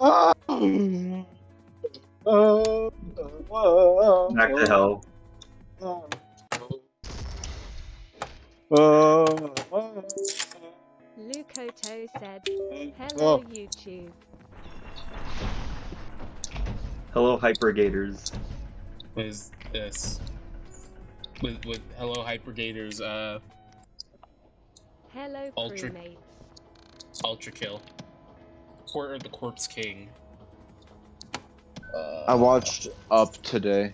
Back to hell. Lukoto said, "Hello, YouTube." Hello, HypeBrigaders. What is this? With hello HypeBrigaders, Hello, Ultra- crewmates. Ultrakill. Court of the Corpse King. I watched Up today.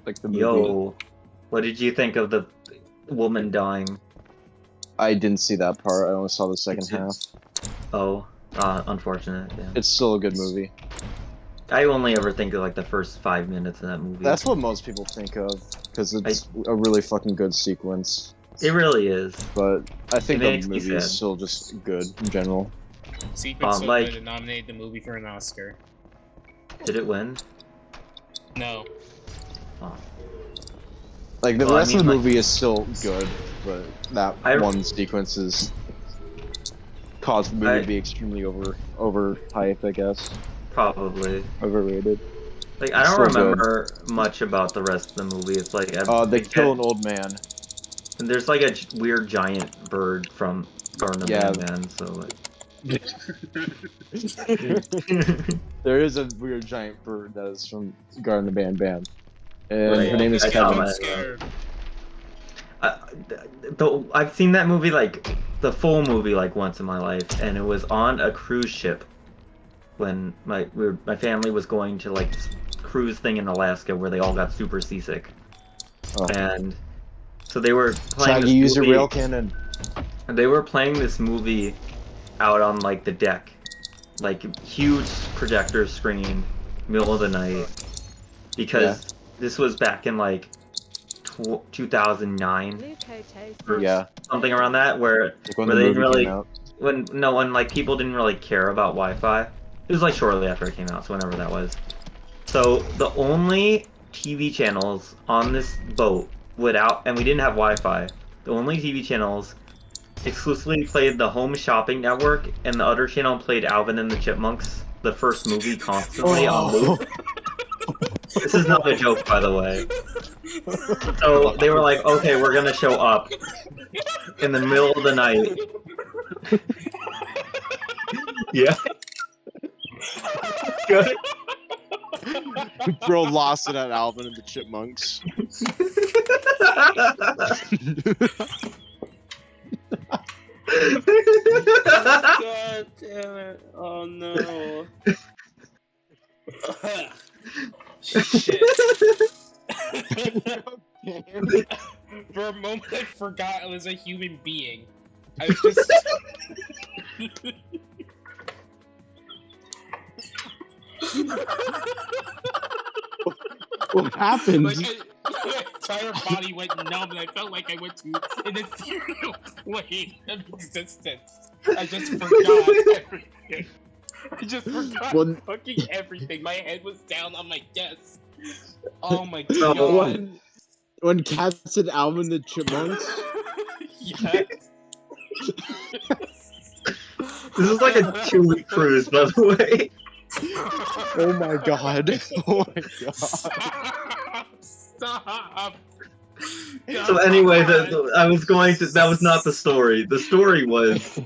Like the movie. Yo, what did you think of the woman dying? I didn't see that part. I only saw the second half. Oh, unfortunate. Yeah. It's still a good movie. I only ever think of like the first 5 minutes of that movie. That's what most people think of, because it's a really fucking good sequence. It really is. But I think It the makes me movie is sad. still just good in general. Sequence so like- good it nominated the movie for an Oscar. Did it win? No. Oh. Like the Well, I rest of mean, the like- movie is still good, but that one sequence is caused the movie to be extremely overhyped, I guess. Probably. Overrated. Like I It's don't still remember much about the rest of the movie. It's like they kill an old man. And there's like a weird giant bird from Garden of Yeah. Man, so like. There is a weird giant bird that is from Garden of Ban, and Right. her name is I saw Kevin. that. Scared. I've seen that movie, like the full movie, like once in my life, and it was on a cruise ship when my family was going to like this cruise thing in Alaska where they all got super seasick, Oh. and so they were playing. Shaggy, this use your movie- rail cannon. They were playing this movie out on like the deck, like huge projector screen, middle of the night, because this was back in like 2009 Lukoto or Yeah. something around that, where Like when where the they movie really came out. when like people didn't really care about Wi-Fi. It was like shortly after it came out, so whenever that was. So the only TV channels on this boat and we didn't have Wi-Fi. The only TV channels exclusively played the Home Shopping Network, and the other channel played Alvin and the Chipmunks, the first movie, constantly on loop. This is not a joke, by the way. So they were like, okay, we're gonna show Up in the middle of the night. Yeah. Good. Bro lost it at Alvin and the Chipmunks. God damn it. Oh no. Shit. For a moment I forgot I was a human being. I was just... What happened? Like, my entire body went numb and I felt like I went to an ethereal plane of existence. I just forgot everything. I just forgot fucking everything. My head was down on my desk. Oh my god. When Kat said Alvin the Chipmunks? Yes. This is like a 2-week cruise, by the way. Oh my god. Oh my god. Stop. So anyway, I was going to. That was not the story. The story was,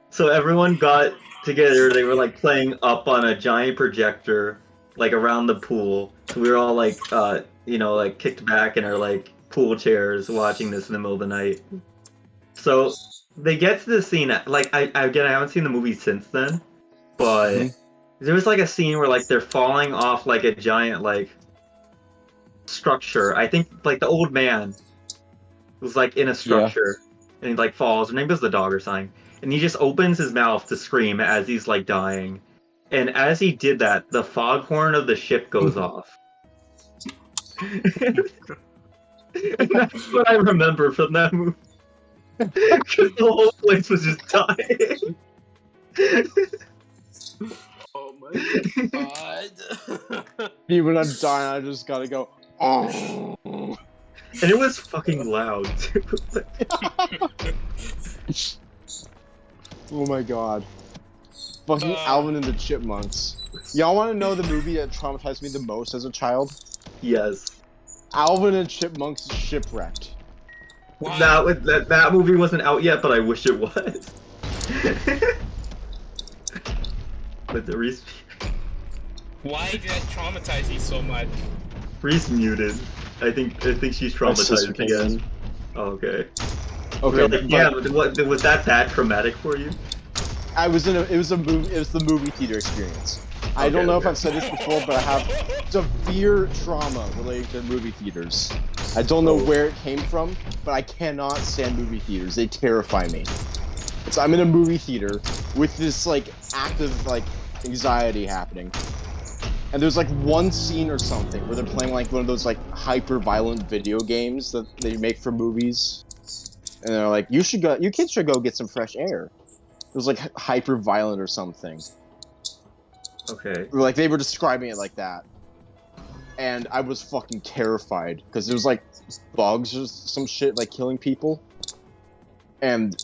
so everyone got together. They were like playing Up on a giant projector, like around the pool. So we were all like, like kicked back in our like pool chairs, watching this in the middle of the night. So they get to the scene. Like I haven't seen the movie since then, but there was like a scene where like they're falling off like a giant like structure. I think like the old man was like in a structure and he like falls, or maybe it's the dog or something, and he just opens his mouth to scream as he's like dying. And as he did that, the foghorn of the ship goes off. And that's what I remember from that movie. Because the whole place was just dying. Oh my god. Even when I'm dying, I just gotta go. Oh. And it was fucking loud too. Oh my god. Fucking Alvin and the Chipmunks. Y'all want to know the movie that traumatized me the most as a child? Yes. Alvin and Chipmunks Shipwrecked. Why? That movie wasn't out yet, but I wish it was. But the Reese Why did that traumatize you so much? muted. I think she's My sister traumatized came again. in. Oh, okay. Okay, Really? but Yeah, but was that traumatic for you? it was the movie theater experience. I Okay, don't know if okay. I've said this before, but I have severe trauma related to movie theaters. I don't know Oh. where it came from, but I cannot stand movie theaters. They terrify me. So I'm in a movie theater with this like active like anxiety happening. And there's like one scene or something where they're playing like one of those like hyper violent video games that they make for movies. And they're like, you kids should go get some fresh air. It was like hyper violent or something. Okay. Or, like they were describing it like that. And I was fucking terrified because there was like bugs or some shit like killing people. And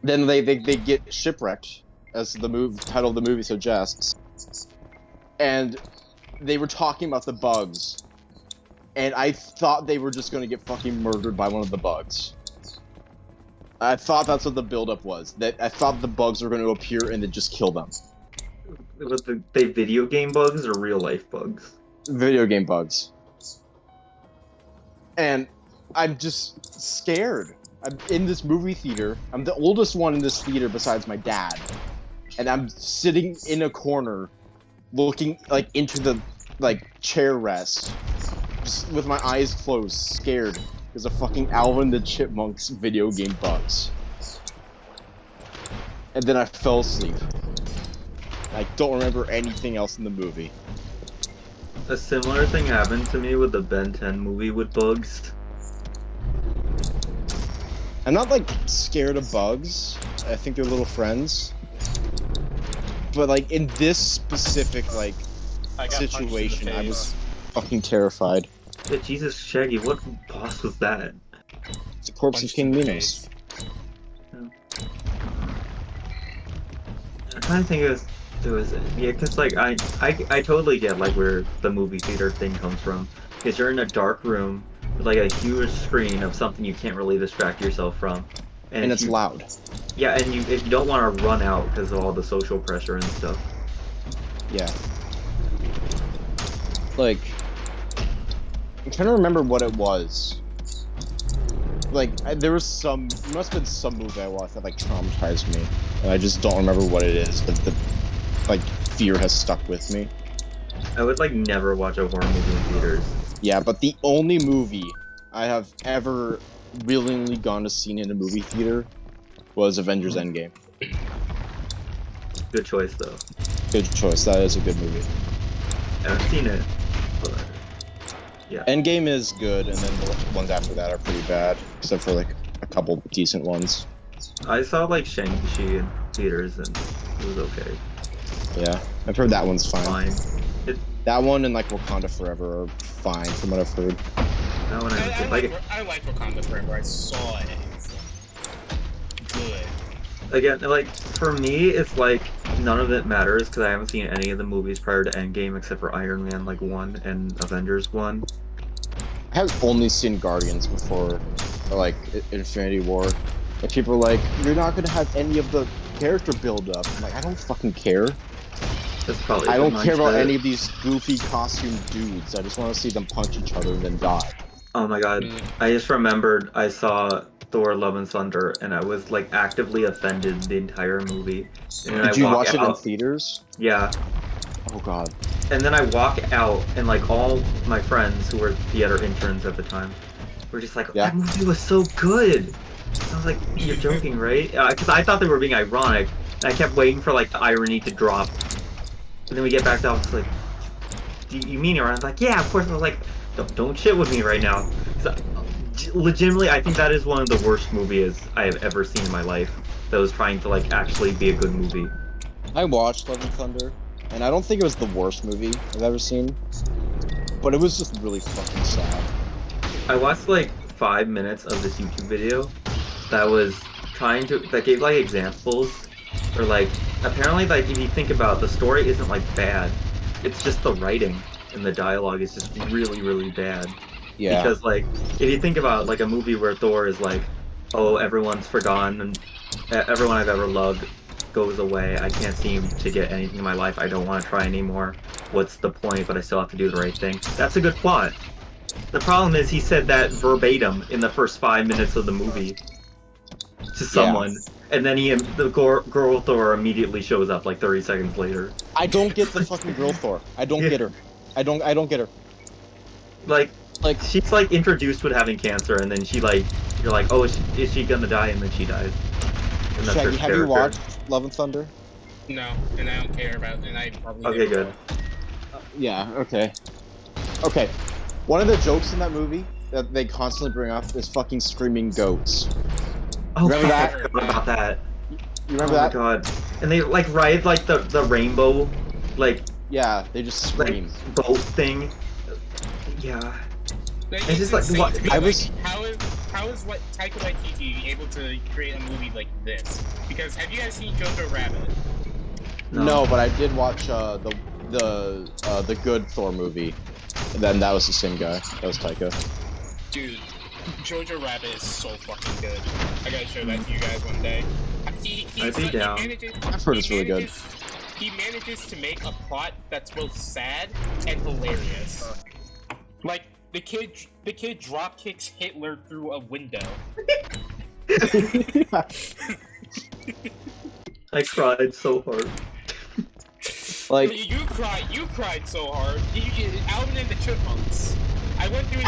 then they get shipwrecked, as the title of the movie suggests. And they were talking about the bugs. And I thought they were just going to get fucking murdered by one of the bugs. I thought that's what the buildup was. That I thought the bugs were going to appear and then just kill them. Was they video game bugs or real life bugs? Video game bugs. And I'm just scared. I'm in this movie theater. I'm the oldest one in this theater besides my dad. And I'm sitting in a corner looking like into the like chair rest, just with my eyes closed, scared because of fucking Alvin the Chipmunks video game bugs. And then I fell asleep. I don't remember anything else in the movie. A similar thing happened to me with the Ben 10 movie with bugs. I'm not like scared of bugs. I think they're little friends. But like in this specific like situation, I was fucking terrified. Yeah, Jesus, Shaggy, what boss was that? It's the corpse of King Minos. I'm trying to think yeah, because like I totally get like where the movie theater thing comes from, because you're in a dark room with like a huge screen of something you can't really distract yourself from, And it's loud. Yeah, and if you don't want to run out because of all the social pressure and stuff. Yeah. Like, I'm trying to remember what it was. Like, there must have been some movie I watched that like traumatized me, and I just don't remember what it is. But the like fear has stuck with me. I would like never watch a horror movie in theaters. Yeah, but the only movie I have ever willingly gone to see in a movie theater was Avengers Endgame. Good choice though. Good choice. That is a good movie. I haven't seen it, but yeah. Endgame is good, and then the ones after that are pretty bad, except for like a couple decent ones. I saw like Shang-Chi in theaters and it was okay. Yeah, I've heard that one's fine. That one and like Wakanda Forever are fine from what I've heard. That one I like Wakanda Forever. I saw it. It's good. Again, like for me, it's like none of it matters because I haven't seen any of the movies prior to Endgame except for Iron Man like 1 and Avengers 1. I have only seen Guardians before, like Infinity War. And people are like, "You're not gonna have any of the character build up." I'm like, I don't fucking care. That's probably I don't care about mindset. any of these goofy costume dudes. I just want to see them punch each other and then die. Oh my god, I just remembered I saw Thor: Love and Thunder and I was like actively offended the entire movie. And then Did you watch it in theaters? Yeah. Oh god. And then I walk out and like all my friends who were theater interns at the time were just like, Yeah. that movie was so good. I was like, you're joking, right? Because I thought they were being ironic. And I kept waiting for like the irony to drop. And then we get back to office like, do you mean it? And I was like, yeah, of course. I was like, don't shit with me right now. Legitimately, I think that is one of the worst movies I have ever seen in my life. That was trying to like actually be a good movie. I watched Love and Thunder, and I don't think it was the worst movie I've ever seen, but it was just really fucking sad. I watched like 5 minutes of this YouTube video that was that gave like examples or like apparently like if you think about it, the story isn't like bad. It's just the writing and the dialogue is just really really bad. Yeah. Because like if you think about like a movie where Thor is like, oh everyone's forgotten and everyone I've ever loved goes away. I can't seem to get anything in my life. I don't want to try anymore. What's the point? But I still have to do the right thing. That's a good plot. The problem is he said that verbatim in the first 5 minutes of the movie to someone, and then the girl Thor immediately shows up like 30 seconds later. I don't get the fucking girl Thor. I don't get her. I don't get her. Like Like, she's like introduced with having cancer, and then she like you're like, oh, is she gonna die? And then she dies. And that's her Shaggy, have you character. watched Love and Thunder? No, and I don't care about. And I probably. Okay, never good. will. Yeah. Okay. Okay. One of the jokes in that movie that they constantly bring up is fucking screaming goats. Oh, Remember fuck, that? I forgot about that. You remember Oh that? my god. And they like ride like the rainbow like Yeah, they just scream. boat thing. Yeah. Like, It's just like, insane what- to me, I like, was- how is what Taika Waititi able to create a movie like this? Because have you guys seen Jojo Rabbit? No, but I did watch the good Thor movie. And then that was the same guy. That was Taika. Dude, Jojo Rabbit is so fucking good. I gotta show that to you guys one day. I'd be down. I've heard it's really good. He manages to make a plot that's both sad and hilarious. Like the kid drop kicks Hitler through a window. I cried so hard. Like, you cried so hard. Alvin and the Chipmunks. I went through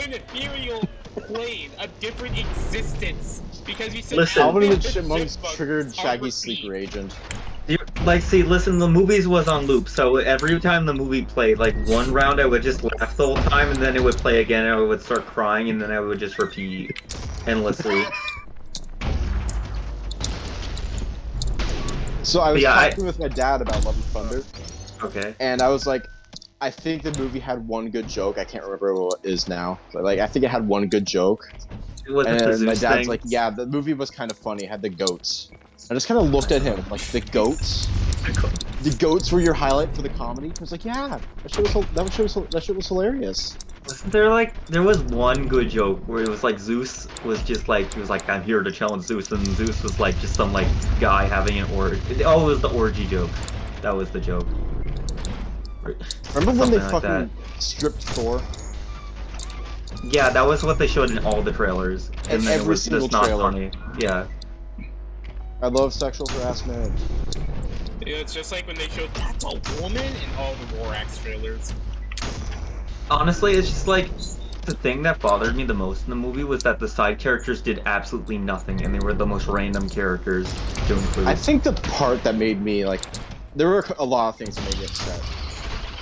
an ethereal plane, a different existence, because you said Listen, Alvin and the Chipmunks Chipmunks triggered on Shaggy's repeat. sleeper agent. Like, see, listen, the movies was on loop, so every time the movie played, like, one round I would just laugh the whole time, and then it would play again, and I would start crying, and then I would just repeat endlessly. So I was Yeah, talking with my dad about Love and Thunder, Okay. and I was like, I think the movie had one good joke. I can't remember what it is now, but like I think it had one good joke. Was it the And my Zeus dad's thing? like, yeah, the movie was kind of funny. It had the goats. I just kind of looked at him like, the goats. The goats were your highlight for the comedy. I was like, yeah, that shit was hilarious. Wasn't there like there was one good joke where it was like Zeus was just like he was like I'm here to challenge Zeus and Zeus was like just some like guy having an orgy. Oh, it was the orgy joke. That was the joke. Remember when they Something like fucking stripped Thor? Yeah, that was what they showed in all the trailers, and In then it every was single just not trailer. funny. Yeah. I love sexual harassment. Yeah, it's just like when they showed that's a woman in all the Lorax trailers. Honestly, it's just like the thing that bothered me the most in the movie was that the side characters did absolutely nothing, and they were the most random characters to include. I think the part that made me like, there were a lot of things that made me upset.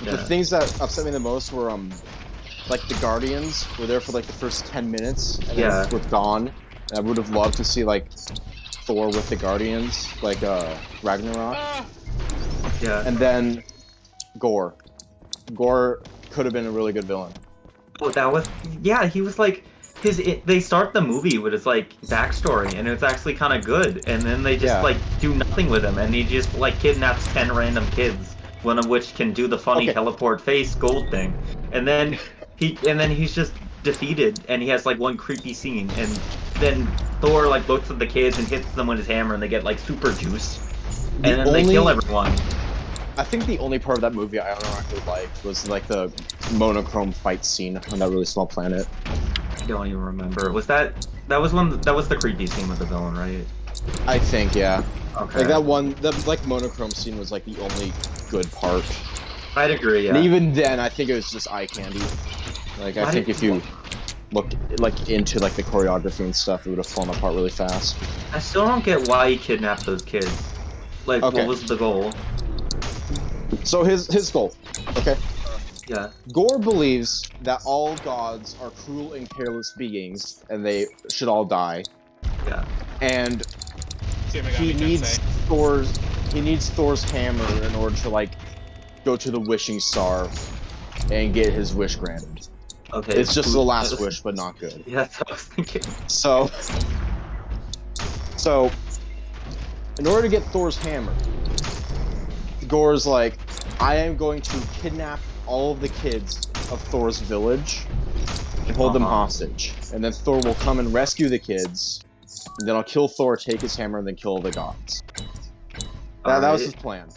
The things that upset me the most were like the Guardians were there for like the first 10 minutes and then were gone. And I would have loved to see like Thor with the Guardians, like Ragnarok. Yeah. And then Gore. Gore could have been a really good villain. Oh, that was he was like they start the movie with his like backstory, and it's actually kind of good, and then they just like do nothing with him, and he just like kidnaps 10 random kids, one of which can do the funny teleport face gold thing, and then he's just defeated, and he has like one creepy scene, and then Thor like looks at the kids and hits them with his hammer, and they get like super juice, and then they kill everyone. I think the only part of that movie I unironically liked was like the monochrome fight scene on that really small planet. I don't even remember. Was that was the creepy scene with the villain, right? I think, yeah. Okay. Like that like monochrome scene was like the only good part. I'd agree, yeah. And even then, I think it was just eye candy. Like, I think if you looked like into like the choreography and stuff, it would have fallen apart really fast. I still don't get why he kidnapped those kids. Like, what was the goal? So his goal, okay? Yeah. Gore believes that all gods are cruel and careless beings, and they should all die. Yeah. And he needs Thor's hammer in order to like go to the wishing star and get his wish granted. Okay. It's just the last wish, but not good. Yeah, that's what I was thinking. So in order to get Thor's hammer, Gorr's like, I am going to kidnap all of the kids of Thor's village and hold them hostage. And then Thor will come and rescue the kids, and then I'll kill Thor, take his hammer, and then kill all the gods. That was his plan.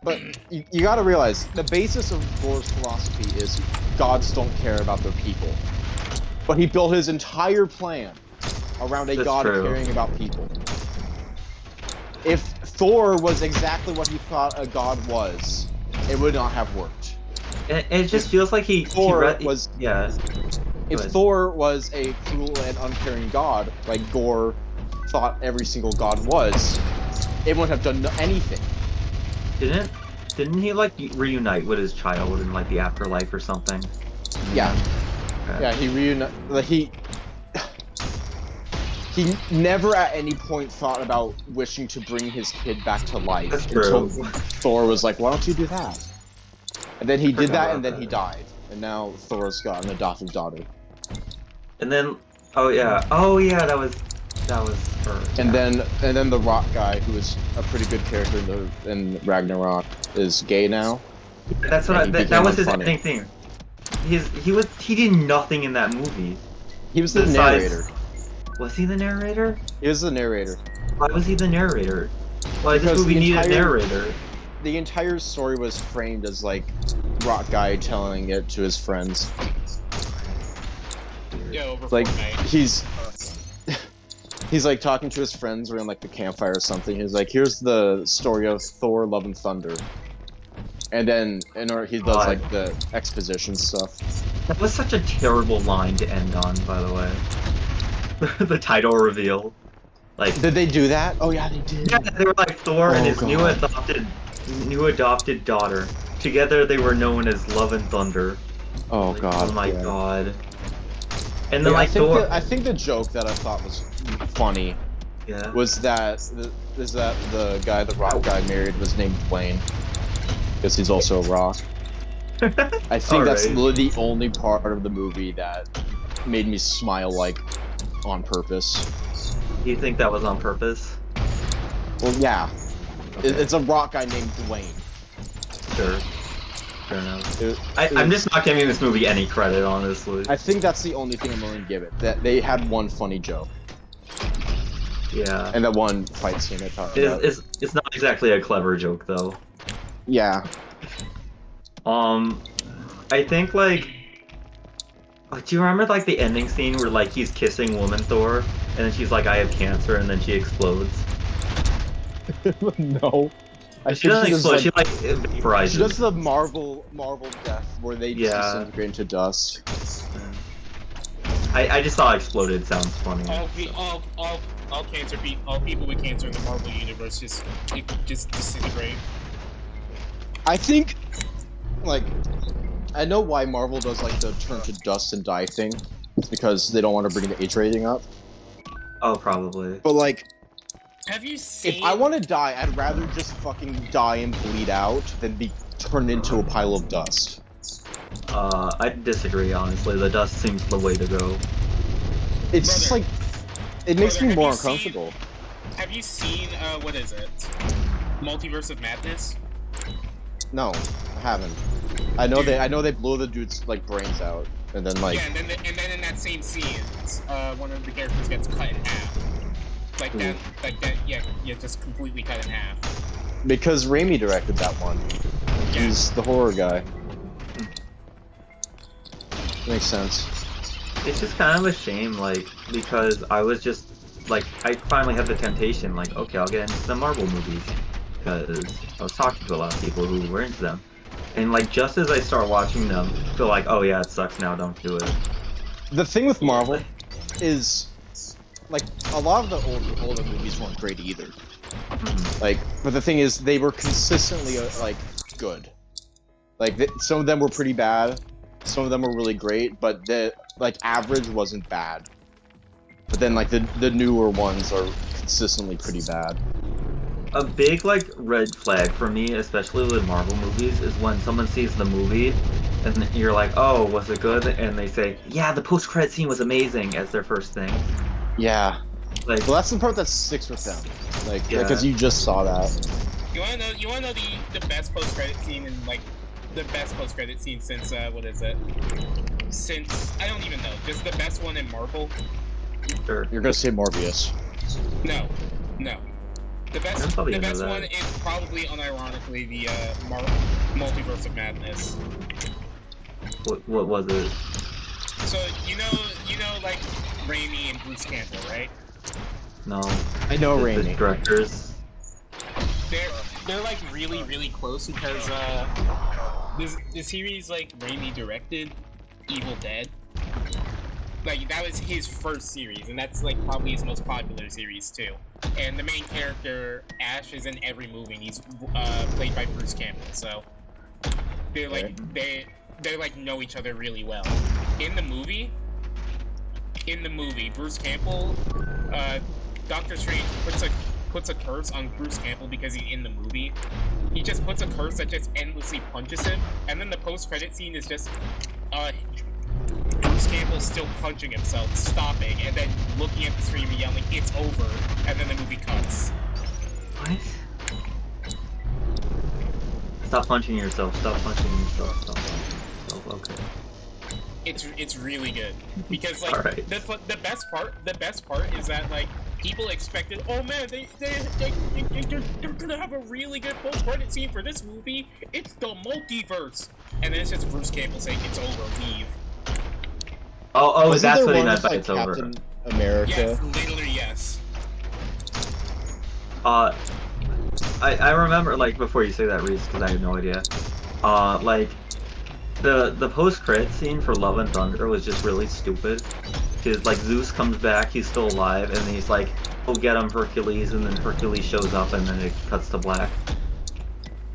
But you gotta realize, the basis of Gorr's philosophy is gods don't care about their people. But he built his entire plan around a god caring about people. If Thor was exactly what he thought a god was, it would not have worked. It just feels like If Thor was a cruel and uncaring god, like Gorr thought every single god was, it wouldn't have done anything. Didn't he like reunite with his child in like the afterlife or something? Yeah. Okay. Yeah, he never at any point thought about wishing to bring his kid back to life until Thor was like, why don't you do that? And then he did that, and then he died. And now Thor's got an adopted daughter. And then, oh yeah, that was her. And then the rock guy, who is a pretty good character in Ragnarok, is gay now. That's what that was his ending thing. He did nothing in that movie. He was the narrator. Was he the narrator? He was the narrator. Why was he the narrator? Why does this movie need a narrator? The entire story was framed as like rock guy telling it to his friends. Yeah, over like Fortnite. he's like talking to his friends around like the campfire or something. He's like, here's the story of Thor, Love and Thunder. And then he does like the exposition stuff. That was such a terrible line to end on, by the way. The title reveal. Like, did they do that? Oh yeah, they did. Yeah, they were like Thor and his new adopted daughter. Together they were known as Love and Thunder. Oh like, god. Oh my yeah. god. And then like Thor. I think the joke that I thought was funny was that the guy the rock guy married was named Dwayne. Because he's also a rock. I think that's literally the only part of the movie that made me smile, like, on purpose. You think that was on purpose? Well, yeah. Okay. It's a rock guy named Dwayne. Sure. Fair enough. I'm just not giving this movie any credit, honestly. I think that's the only thing I'm willing to give it. That they had one funny joke. Yeah. And that one fight scene I talked about. It's not exactly a clever joke, though. Yeah. I think, like... Do you remember, like, the ending scene where, like, he's kissing Woman Thor, and then she's like, I have cancer, and then she explodes? No. She doesn't explode, she, like, vaporizes. She does the Marvel death, where they just disintegrate into dust. I just thought exploded sounds funny. All people with cancer in the Marvel universe just disintegrate. I think, like, I know why Marvel does, like, the turn to dust and die thing. It's because they don't want to bring the age rating up. Oh, probably. But, like, have you seen... if I want to die, I'd rather just fucking die and bleed out than be turned into a pile of dust. I disagree, honestly. The dust seems the way to go. It's just, like, it makes me more uncomfortable. Have you seen, what is it? Multiverse of Madness? No, I haven't. I know they blow the dude's like brains out, and then like. Yeah, and then in that same scene, one of the characters gets cut in half. Like that, yeah, just completely cut in half. Because Raimi directed that one. Yeah. He's the horror guy. Makes sense. It's just kind of a shame, like, because I was just like, I finally had the temptation, like, okay, I'll get into the Marvel movies. Because I was talking to a lot of people who were into them. And, like, just as I start watching them, I feel like, oh yeah, it sucks now, don't do it. The thing with Marvel is, like, a lot of the older movies weren't great either. Mm-hmm. Like, but the thing is, they were consistently, like, good. Like, some of them were pretty bad, some of them were really great, but the, like, average wasn't bad. But then, like, the newer ones are consistently pretty bad. A big, like, red flag for me, especially with Marvel movies, is when someone sees the movie, and you're like, oh, was it good? And they say, yeah, the post-credit scene was amazing, as their first thing. Yeah. Like, Well, that's the part that sticks with them. Like, Yeah. because you just saw that. You wanna know? You wanna know the best post credit scene and like the best post credit scene since what is it? Since I don't even know. Just the best one in Marvel. sure. You're gonna say Morbius. No, no. The I'm best, probably the gonna know best that. one is probably unironically the Multiverse of Madness. What was it? So you know, like Raimi and Bruce Campbell, right? No. I know The Raimi. directors. They're like really close because the series like Raimi directed, Evil Dead. Like that was his first series, and that's like probably his most popular series too. And the main character Ash is in every movie, and he's played by Bruce Campbell. So they're like they like know each other really well. In the movie, Bruce Campbell, Doctor Strange puts a curse on Bruce Campbell because he's in the movie. He just puts a curse that just endlessly punches him, and then the post-credit scene is just Bruce Campbell still punching himself, stopping, and then looking at the screen and yelling, "It's over!" and then the movie cuts. What? Stop punching yourself. Stop punching yourself. Stop punching yourself. Okay. It's really good because like Alright. the best part is that like people expected, oh man, they're gonna have a really good post-credit scene for this movie. It's the multiverse, and then it's just Bruce Campbell saying it's over, leave. Oh, Wasn't that's there what he one meant with, by like, it's over. Captain America? Yes, literally yes. I remember, like, before you say that, Reese, because I had no idea. Like, the post-credit scene for Love and Thunder was just really stupid. Because, like, Zeus comes back, he's still alive, and he's like, "Go get him, Hercules," and then Hercules shows up, and then it cuts to black.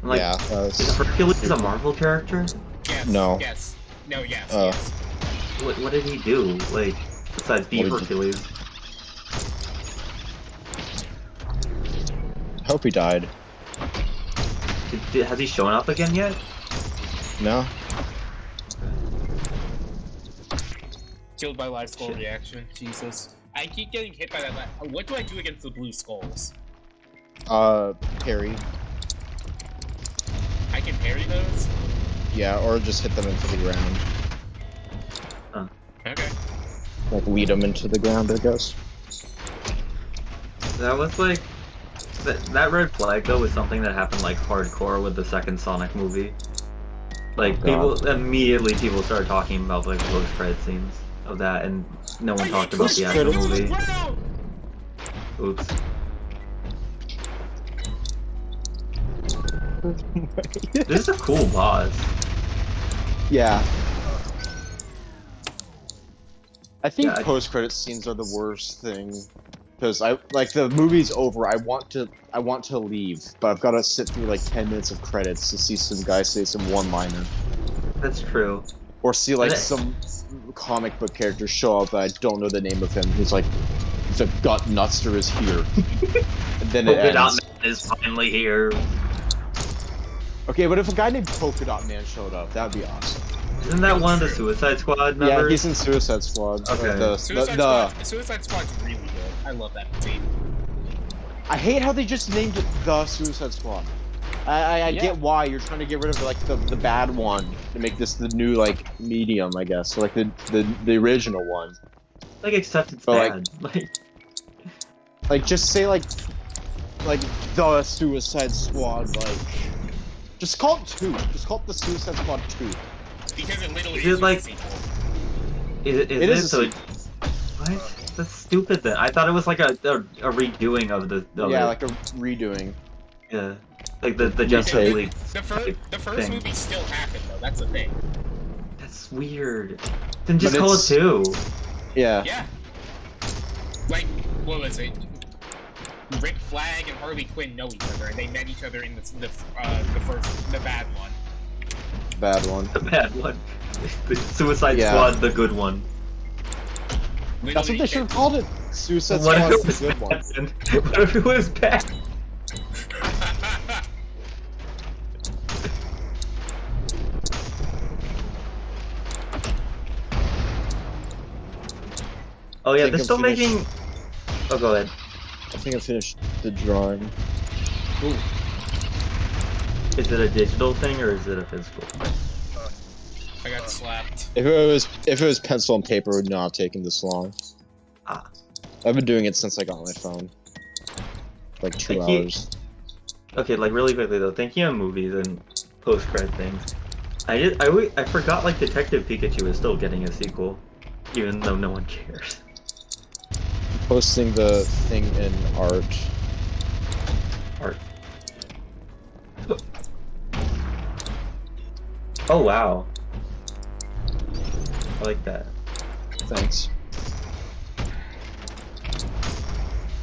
I'm like, Yeah. is Hercules a Marvel character? Yes. No. Yes. No. Yes. Oh. Yes. What did he do? Like, besides be What did he- Hercules? Hope he died. Has he shown up again yet? No? Killed by live skull reaction. Jesus. I keep getting hit by that. What do I do against the blue skulls? Parry. I can parry those? Yeah, or just hit them into the ground. Okay. Like, lead them into the ground, I guess. That was like that red flag though was something that happened like hardcore with the second Sonic movie. Like God. people started talking about like post-credit scenes of that, and no one talked about the actual movie. Oops. This is a cool boss. Yeah. I think Yeah, post-credit scenes are the worst thing. Because the movie's over, I want to leave, but I've got to sit through like 10 minutes of credits to see some guy say some one-liner. that's true. Or see like And some comic book character show up that I don't know the name of him. He's like, the gut nutster is here. And then it Polka Dot ends. Man is finally here. Okay, but if a guy named Polka Dot Man showed up, that'd be awesome. Isn't that one of the Suicide Squad members? Yeah, he's in Suicide Squad. Okay. Suicide Squad's really good. I love that team. I hate how they just named it the Suicide Squad. I get why you're trying to get rid of like the bad one to make this the new like medium, I guess. So, like the original one. Like, except it's But, bad. Like just say like the Suicide Squad. Like just call it 2. Just call it the Suicide Squad 2. Because it literally Is it like- a sequel. Is It is a so? What? That's stupid. Then I thought it was like a redoing of the. Yeah, it. like a redoing. Yeah, like the Okay. Justice League. The first thing. movie still happened though. That's the thing. That's weird. Then just But call it it's- 2. Yeah. Yeah. Like what was it? Rick Flag and Harley Quinn know each other, and they met each other in the bad one. Bad one. The bad one. The Suicide Yeah. Squad, the good one. That's what they should have called it. Suicide What if Squad, it was the good one. bad? Then? What if it was bad? Oh yeah, Think they're I'm still finished. making. Oh, go ahead. I think I finished the drawing. Ooh. Is it a digital thing or is it a physical? I got slapped. If it was pencil and paper, it would not have taken this long. Ah. I've been doing it since I got my phone. Like 2 Thank you. hours. Okay, like really quickly though, thinking of movies and post-credit things, I forgot like Detective Pikachu is still getting a sequel, even though no one cares. Posting the thing in art. Art. Oh wow. I like that. Thanks.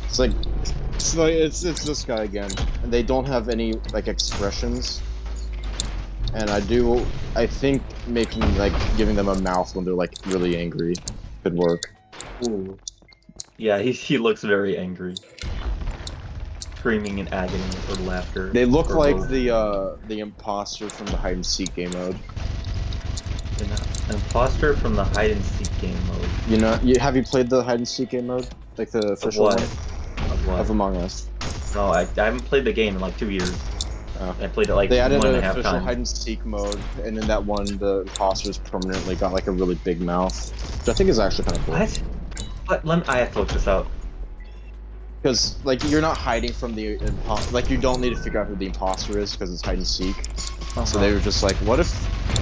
It's this guy again, and they don't have any like expressions. And I think making like giving them a mouth when they're like really angry could work. Ooh. Yeah, he looks very angry. Screaming in agony or laughter. They look or like both. the imposter from the hide and seek game mode. An imposter from the hide and seek game mode. You know, have you played the hide and seek game mode, like the Of official what? one Of what? of Among Us? No, I haven't played the game in like 2 years. Oh. I played it like They added one and an a half official times. hide and seek mode, and in that one, the imposters permanently got like a really big mouth, which I think is actually kind of cool. What? What? I have to look this up. Because like you're not hiding from the like you don't need to figure out who the imposter is because it's hide and seek. So they were just like, what if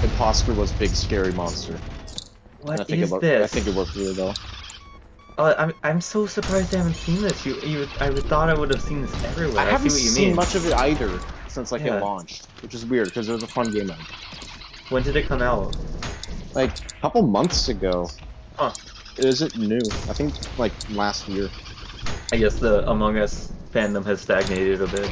imposter was big scary monster? And What I think is I this? think it worked really well. I'm so surprised I haven't seen this. I would thought I would have seen this everywhere. I haven't see what you seen mean. much of it either since like Yeah. it launched, which is weird because it was a fun game mode. When did it come out? Like a couple months ago. Huh. It isn't new. I think like last year. I guess the Among Us fandom has stagnated a bit.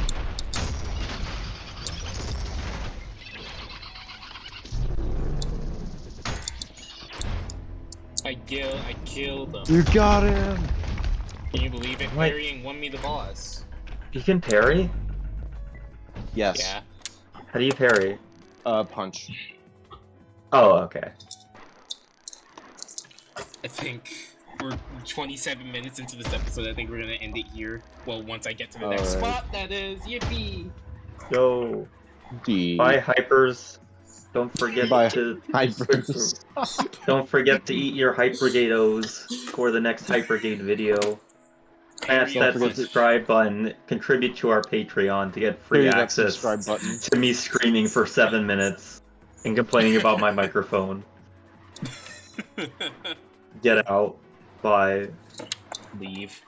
I killed him. You got him. Can you believe it? What? Parrying won me the boss. You can parry? Yes. Yeah. How do you parry? Punch. Oh, okay. I think we're 27 minutes into this episode. I think we're gonna end it here. Well, once I get to the next Alright. spot, that is. Yippee! Yo. D. Bye, hypers. Don't forget Bye, to hypers. Don't forget to eat your HypeBrigadeos for the next HypeBrigade video. Smash Parry that punch. subscribe button. Contribute to our Patreon to get free Hit that access subscribe button. to me screaming for 7 minutes and complaining about my microphone. Get out. Bye. Leave.